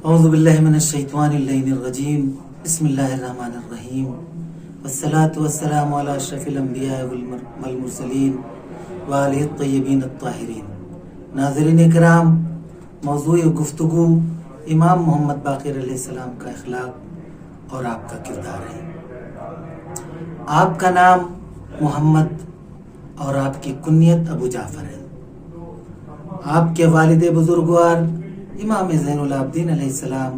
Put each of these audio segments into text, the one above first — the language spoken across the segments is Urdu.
اعوذ باللہ من الشیطان اللعین الرجیم بسم اللہ الرحمن الرحیم والصلاة والسلام علی اشرف الانبیاء والمرسلین وآلہ الطیبین الطاہرین۔ ناظرین کرام، موضوع گفتگو امام محمد باقر علیہ السلام کا اخلاق اور آپ کا کردار ہے۔ آپ کا نام محمد اور آپ کی کنیت ابو جعفر ہے۔ آپ کے والد بزرگوار امام زین العابدین علیہ السلام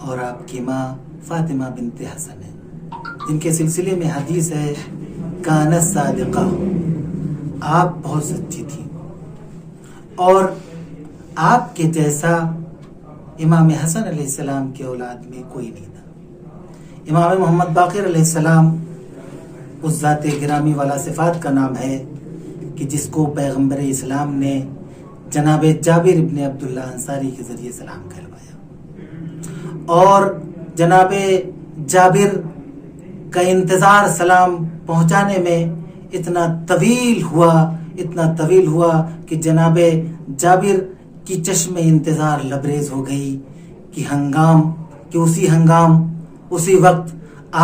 اور آپ کی ماں فاطمہ بنت حسن ہے، جن کے سلسلے میں حدیث ہے کانت صادقہ، آپ بہت سچی تھی اور آپ کے جیسا امام حسن علیہ السلام کے اولاد میں کوئی نہیں تھا۔ امام محمد باقر علیہ السلام اس ذات گرامی والا صفات کا نام ہے کہ جس کو پیغمبر اسلام نے جناب جابر ابن عبداللہ انصاری کے ذریعے سلام کہلوایا، اور جناب جابر کا انتظار سلام پہنچانے میں اتنا طویل ہوا کہ جناب جابر کی چشم انتظار لبریز ہو گئی کہ اسی وقت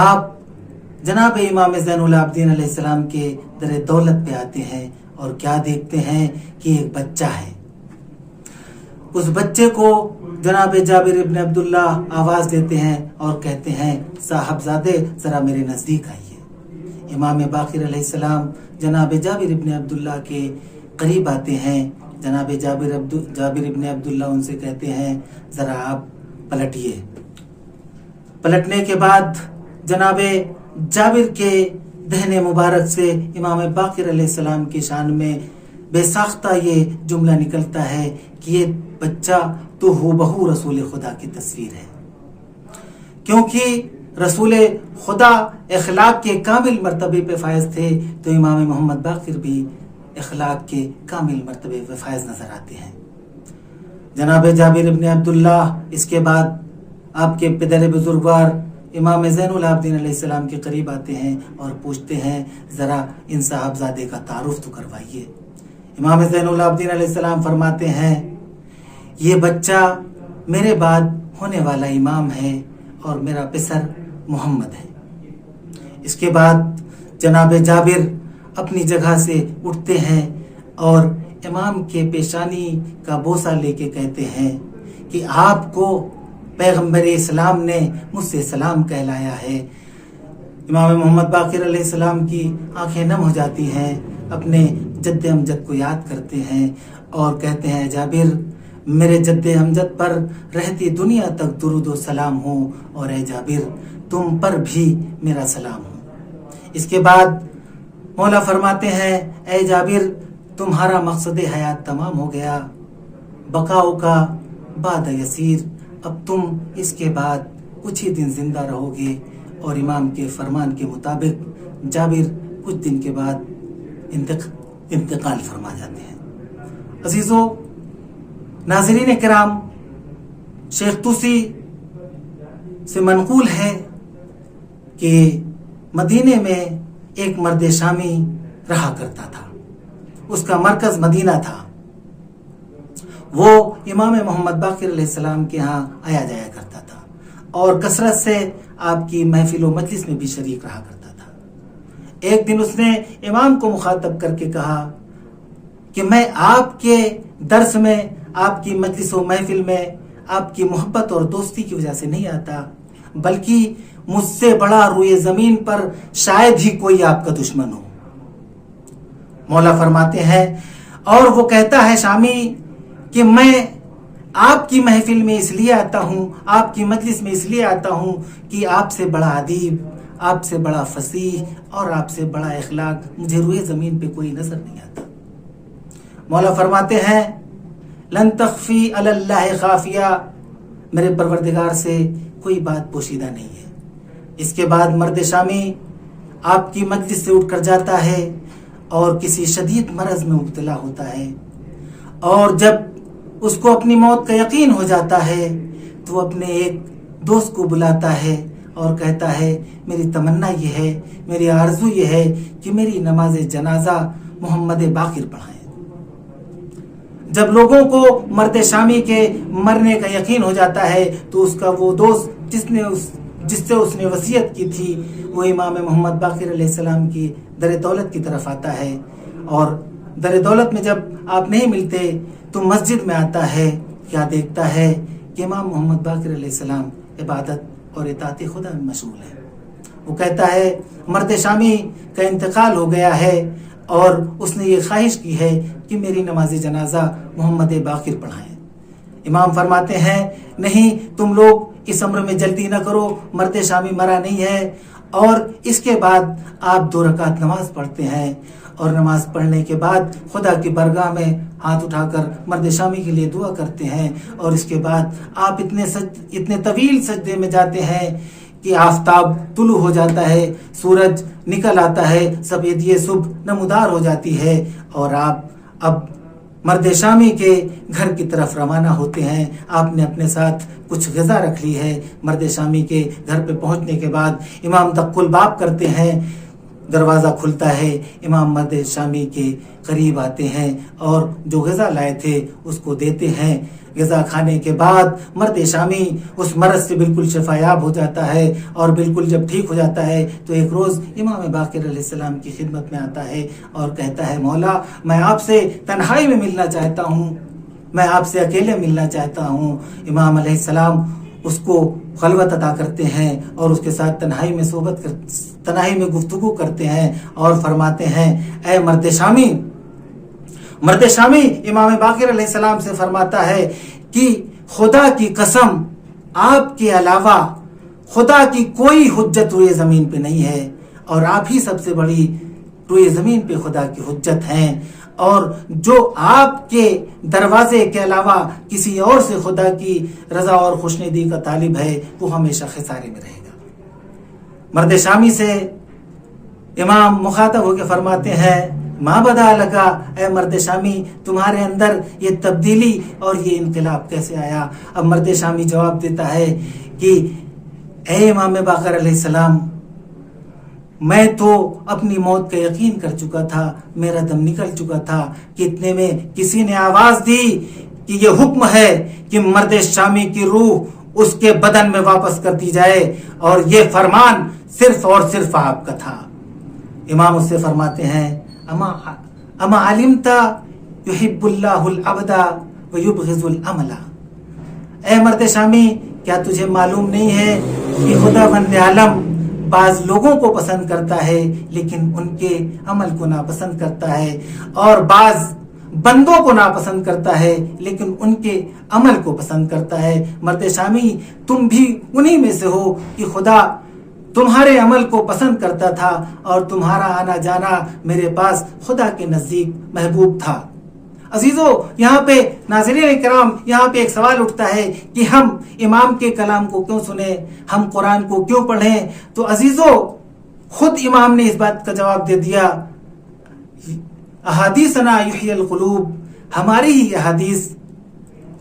آپ جناب امام زین العابدین علیہ السلام کے در دولت پہ آتے ہیں اور کیا دیکھتے ہیں کہ ایک بچہ ہے۔ اس بچے کو جناب جابر ابن عبداللہ آواز دیتے ہیں اور کہتے ہیں صاحبزادے ذرا میرے نزدیک آئیے۔ امام باقر علیہ السلام جناب جابر ابن عبداللہ کے قریب آتے ہیں۔ جناب جابر ابن عبداللہ ان سے کہتے ہیں ذرا آپ پلٹیے۔ پلٹنے کے بعد جناب جابر کے دہنے مبارک سے امام باقر علیہ السلام کی شان میں بے ساختہ یہ جملہ نکلتا ہے کہ یہ بچہ تو ہو بہو رسول خدا کی تصویر ہے، کیونکہ رسول خدا اخلاق کے کامل مرتبے پہ فائز تھے تو امام محمد باقر بھی اخلاق کے کامل مرتبے پہ فائز نظر آتے ہیں۔ جناب جابر ابن عبداللہ اس کے بعد آپ کے پدر بزرگوار امام زین العابدین علیہ السلام کے قریب آتے ہیں اور پوچھتے ہیں ذرا ان صاحبزادے کا تعارف تو کروائیے۔ امام زین العابدین علیہ السلام فرماتے ہیں یہ بچہ میرے بعد ہونے والا امام ہے اور میرا پسر محمد ہے۔ اس کے بعد جناب جابر اپنی جگہ سے اٹھتے ہیں اور امام کے پیشانی کا بوسہ لے کے کہتے ہیں کہ آپ کو پیغمبر اسلام نے مجھ سے سلام کہلایا ہے۔ امام محمد باقر علیہ السلام کی آنکھیں نم ہو جاتی ہیں، اپنے جد امجد کو یاد کرتے ہیں اور کہتے ہیں جابر میرے جد امجد پر رہتی دنیا تک درود و سلام ہو، اور اے جابر تم پر بھی میرا سلام ہو۔ اس کے بعد مولا فرماتے ہیں اے جابر تمہارا مقصد حیات تمام ہو گیا، بقاؤ کا بعد یسیر، اب تم اس کے بعد کچھ ہی دن زندہ رہو گے۔ اور امام کے فرمان کے مطابق جابر کچھ دن کے بعد انتقال فرما جاتے ہیں۔ عزیزو ناظرین کرام، شیخ طوسی سے منقول ہے کہ مدینے میں ایک مرد شامی رہا کرتا تھا، اس کا مرکز مدینہ تھا، وہ امام محمد باقر علیہ السلام کے ہاں آیا جایا کرتا تھا اور کثرت سے آپ کی محفل و مجلس میں بھی شریک رہا کرتا تھا۔ ایک دن اس نے امام کو مخاطب کر کے کہا کہ میں آپ کے درس میں، آپ کی مجلس و محفل میں آپ کی محبت اور دوستی کی وجہ سے نہیں آتا، بلکہ مجھ سے بڑا روئے زمین پر شاید ہی کوئی آپ کا دشمن ہو۔ مولا فرماتے ہیں اور وہ کہتا ہے شامی کہ میں آپ کی محفل میں اس لیے آتا ہوں، آپ کی مجلس میں اس لیے آتا ہوں کہ آپ سے بڑا ادیب، آپ سے بڑا فصیح اور آپ سے بڑا اخلاق مجھے روئے زمین پہ کوئی نظر نہیں آتا۔ مولا فرماتے ہیں لن تخفی علی اللہ خافیہ، میرے پروردگار سے کوئی بات پوشیدہ نہیں ہے۔ اس کے بعد مرد شامی آپ کی مجلس سے اٹھ کر جاتا ہے اور کسی شدید مرض میں مبتلا ہوتا ہے، اور جب اس کو اپنی موت کا یقین ہو جاتا ہے تو وہ اپنے ایک دوست کو بلاتا ہے اور کہتا ہے میری تمنا یہ ہے، میری آرزو یہ ہے کہ میری نماز جنازہ محمد باقر پڑھائیں۔ جب لوگوں کو مرد شامی کے مرنے کا یقین ہو جاتا ہے تو اس کا وہ دوست جس سے اس نے وصیت کی تھی وہ امام محمد باقر علیہ السلام کی در دولت کی طرف آتا ہے، اور در دولت میں جب آپ نہیں ملتے تو مسجد میں آتا ہے، کیا دیکھتا ہے کہ امام محمد باقر علیہ السلام عبادت اور اطاعت خدا میں مشغول ہے۔ وہ کہتا ہے مرد شامی کا انتقال ہو گیا ہے اور اس نے یہ خواہش کی ہے کہ میری نماز جنازہ محمد باقر پڑھائیں۔ امام فرماتے ہیں نہیں، تم لوگ اس امر میں جلدی نہ کرو، مرد شامی مرا نہیں ہے۔ اور اس کے بعد آپ 2 رکعت نماز پڑھتے ہیں، اور نماز پڑھنے کے بعد خدا کی برگاہ میں ہاتھ اٹھا کر مرد شامی کے لیے دعا کرتے ہیں، اور اس کے بعد آپ اتنے طویل سجدے میں جاتے ہیں کہ آفتاب طلوع ہو جاتا ہے، سورج نکل آتا ہے، سفیدی صبح نمودار ہو جاتی ہے، اور آپ اب مرد شامی کے گھر کی طرف روانہ ہوتے ہیں۔ آپ نے اپنے ساتھ کچھ غذا رکھ لی ہے۔ مرد شامی کے گھر پہ پہنچنے کے بعد امام دق الباب کرتے ہیں، دروازہ کھلتا ہے، امام مرد شامی کے قریب آتے ہیں اور جو غذا لائے تھے اس کو دیتے ہیں۔ غذا کھانے کے بعد مرد شامی اس مرض سے بالکل شفا یاب ہو جاتا ہے، اور بالکل جب ٹھیک ہو جاتا ہے تو ایک روز امام باقر علیہ السلام کی خدمت میں آتا ہے اور کہتا ہے مولا میں آپ سے تنہائی میں ملنا چاہتا ہوں، میں آپ سے اکیلے ملنا چاہتا ہوں۔ امام علیہ السلام اس کو خلوت عطا کرتے ہیں اور اس کے ساتھ تنہائی میں گفتگو کرتے ہیں اور فرماتے ہیں اے مرد شامی امام باقر علیہ السلام سے فرماتا ہے کہ خدا کی قسم آپ کے علاوہ خدا کی کوئی حجت روئے زمین پہ نہیں ہے، اور آپ ہی سب سے بڑی روئے زمین پہ خدا کی حجت ہیں، اور جو آپ کے دروازے کے علاوہ کسی اور سے خدا کی رضا اور خوشنودی کا طالب ہے وہ ہمیشہ خسارے میں رہے گا۔ مرد شامی سے امام مخاطب ہو کے فرماتے ہیں ماں بدا لگا، اے مرد شامی تمہارے اندر یہ تبدیلی اور یہ انقلاب کیسے آیا؟ اب مرد شامی جواب دیتا ہے کہ اے امام باقر علیہ السلام، میں تو اپنی موت کا یقین کر چکا تھا، میرا دم نکل چکا تھا کہ اتنے میں کسی نے آواز دی کہ یہ حکم ہے کہ مرد شامی کی روح اس کے بدن میں واپس کر دی جائے، اور یہ فرمان صرف اور صرف آپ کا تھا۔ امام اس سے فرماتے ہیں اما علمت یحب اللہ العبد ویبغض العمل، اے مرد شامی کیا تجھے معلوم نہیں ہے کہ خدا بند عالم بعض لوگوں کو پسند کرتا ہے لیکن ان کے عمل کو ناپسند کرتا ہے، اور بعض بندوں کو ناپسند کرتا ہے لیکن ان کے عمل کو پسند کرتا ہے۔ مرد شامی تم بھی انہی میں سے ہو کہ خدا تمہارے عمل کو پسند کرتا تھا اور تمہارا آنا جانا میرے پاس خدا کے نزدیک محبوب تھا۔ عزیزو، یہاں پہ ناظرین کرام یہاں پہ ایک سوال اٹھتا ہے کہ ہم امام کے کلام کو کیوں سنیں، ہم قرآن کو کیوں پڑھیں؟ تو عزیزو خود امام نے اس بات کا جواب دے دیا، احادیثنا یحیی القلوب، ہماری ہی احادیث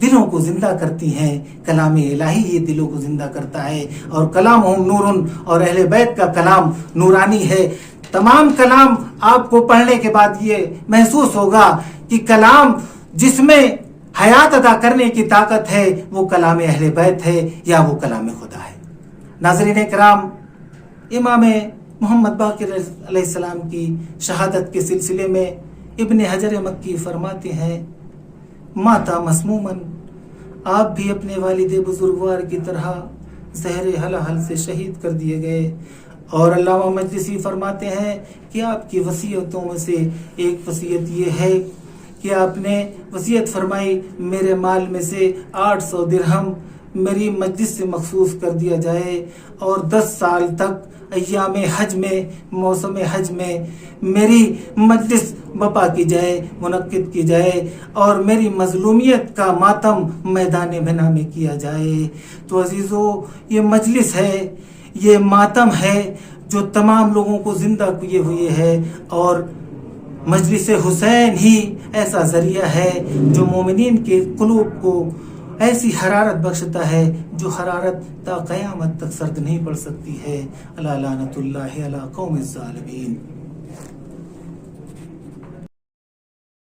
دلوں کو زندہ کرتی ہیں، کلام الہی یہ دلوں کو زندہ کرتا ہے، اور کلامہم نور، اور اہل بیت کا کلام نورانی ہے۔ تمام کلام آپ کو پڑھنے کے بعد یہ محسوس ہوگا کہ کلام جس میں حیات ادا کرنے کی طاقت ہے وہ کلام اہل بیت ہے یا وہ کلام خدا ہے۔ ناظرین کرام، امام محمد باقر علیہ السلام کی شہادت کے سلسلے میں ابن حجر مکی فرماتے ہیں ماتا مسمومن، آپ بھی اپنے والد بزرگوار کی طرح زہر حلحل سے شہید کر دیے گئے۔ اور علامہ مجلسی فرماتے ہیں کہ آپ کی وصیتوں میں سے ایک وصیت یہ ہے کہ آپ نے وصیت فرمائی میرے مال میں سے 800 درہم میری مجلس سے مخصوص کر دیا جائے، اور 10 سال تک ایام حج میں، موسم حج میں میری مجلس بپا کی جائے، منعقد کی جائے، اور میری مظلومیت کا ماتم میدان بنا میں کیا جائے۔ تو عزیزو، یہ مجلس ہے، یہ ماتم ہے جو تمام لوگوں کو زندہ کیے ہوئے ہے، اور مجلس حسین ہی ایسا ذریعہ ہے جو مومنین کے قلوب کو ایسی حرارت بخشتا ہے جو حرارت تا قیامت تک سرد نہیں پڑ سکتی ہے۔ الا لعنت اللہ علی قوم الظالمین۔